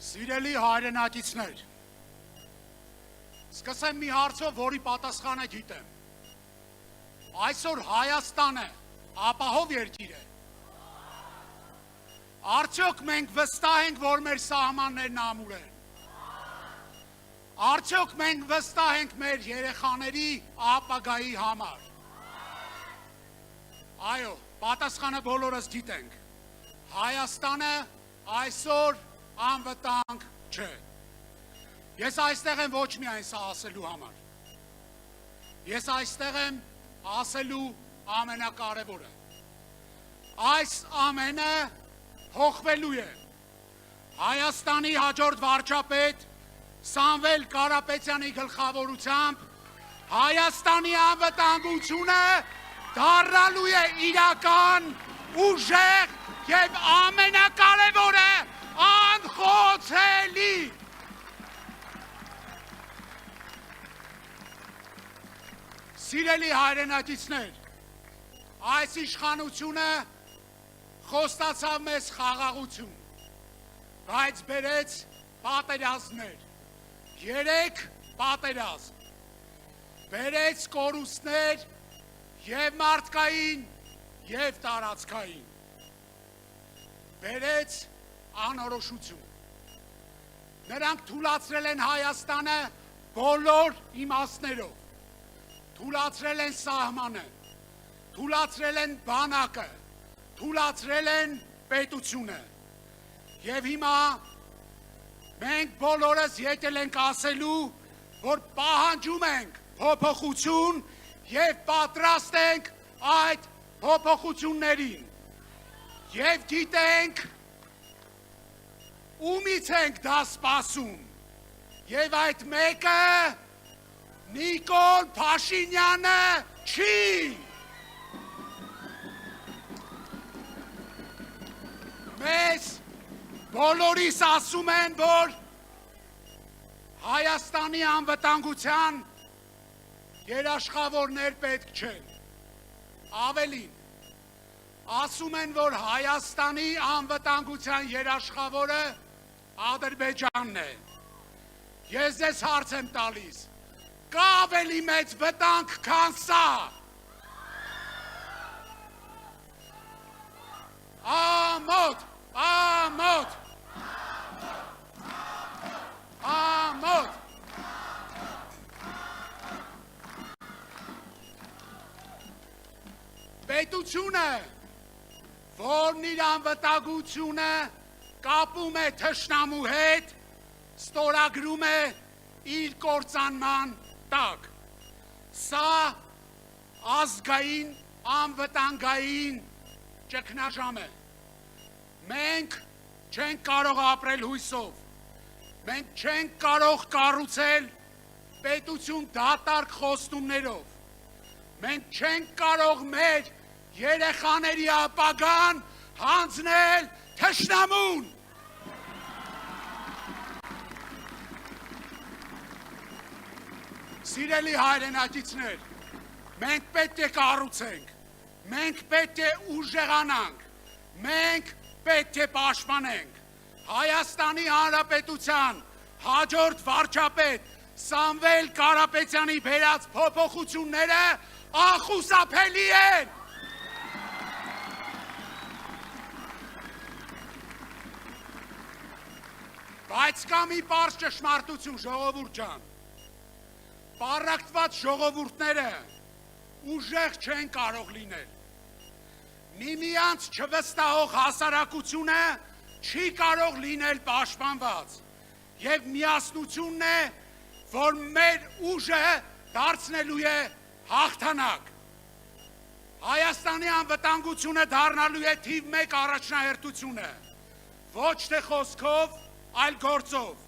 Սիրելի հայրենակիցներ, սկսեմ մի հարցով, որի պատասխանը գիտեմ։ Այսօր Հայաստանը ապահով երկիր է։ Արդյոք մենք վստահ ենք, որ մեր սահմաններն ամուր են։ Արդյոք մենք վստահ ենք մեր երեխաների ապագայի համար։ Այո, պատասխանը բոլորս գիտենք։ Հայաստանը այսօր անվտանգ չէ։ Ես այստեղ եմ ոչ միայն սա ասելու համար։ Ես այստեղ եմ ասելու ամենակարևորը։ Այս ամենը փոխվելու է։ Հայաստանի հաջորդ վարչապետ Սամվել Կարապետյանի գլխավորությամբ Հայաստանի անվտանգությունը դառնալու է իրական, ուժեղ եւ ամենակարևորը անխոցելի։ Սիրելի հայրենակիցներ, այս իշխանությունը խոստացավ մեզ խաղաղություն, բայց բերեց պատերազմներ, 3 պատերազմ, բերեց կորուստներ եւ մարդկային եւ տարածքային, բերեց անորոշություն։ Նրանք թուլացրել են Հայաստանը բոլոր իմաստներով, թուլացրել են սահմանը, թուլացրել են բանակը, թուլացրել են պետությունը։ Եվ հիմա մենք բոլորս եկել ենք ասելու, որ պահանջում ենք փոփոխություն եւ պատրաստ ենք այդ փոփոխություններին։ Եվ գիտենք ումից ենք դա սպասում։ Եվ այդ մեկը Նիկոլ Փաշինյանը չի։ Մեզ բոլորիս ասում են, որ Հայաստանի անվտանգության երաշխավորներ պետք չեն։ Ավելին, ասում են, որ Հայաստանի անվտանգության երաշխավորը Ադրբեջանն է։ Ես ձեզ հարց եմ տալիս, կա ավելի մեծ վտանգ, քան սա։ Ամոթ, ամոթ, ամոթ։ Պետությունը, որն իր անվտանգությունը կապում է թշնամու հետ, ստորագրում է իր կործանման տակ։ Սա ազգային անվտանգային ճգնաժամ է։ Մենք չենք կարող ապրել հույսով, մենք չենք կարող կառուցել պետություն դատարկ խոստումներով, մենք չենք կարող մեր երեխաների ապագան հանձնել թշնամուն։ Սիրելի հայրենակիցներ, մենք պետք է կառուցենք, մենք պետք է ուժեղանանք, մենք պետք է պաշտպանենք Հայաստանի Հանրապետության հաջորդ վարչապետ Սամվել Կարապետյանի բերած փոփոխությունները անխուսափելի են։ Բայց կա մի պարզ ճշմարտություն, ժողովուրդ ջան։ Պառակտված ժողովուրդները ուժեղ չեն կարող լինել։ Միմյանց չվստահող հասարակությունը չի կարող լինել պաշտպանված։ Եվ միասնությունն է, որ մեր ուժը դարձնելու է հաղթանակ։ Հայաստանի անվտանգությունը դառնալու է թիվ 1 առաջնահերթությունը։ Ոչ թե խոսքով, այլ գործով։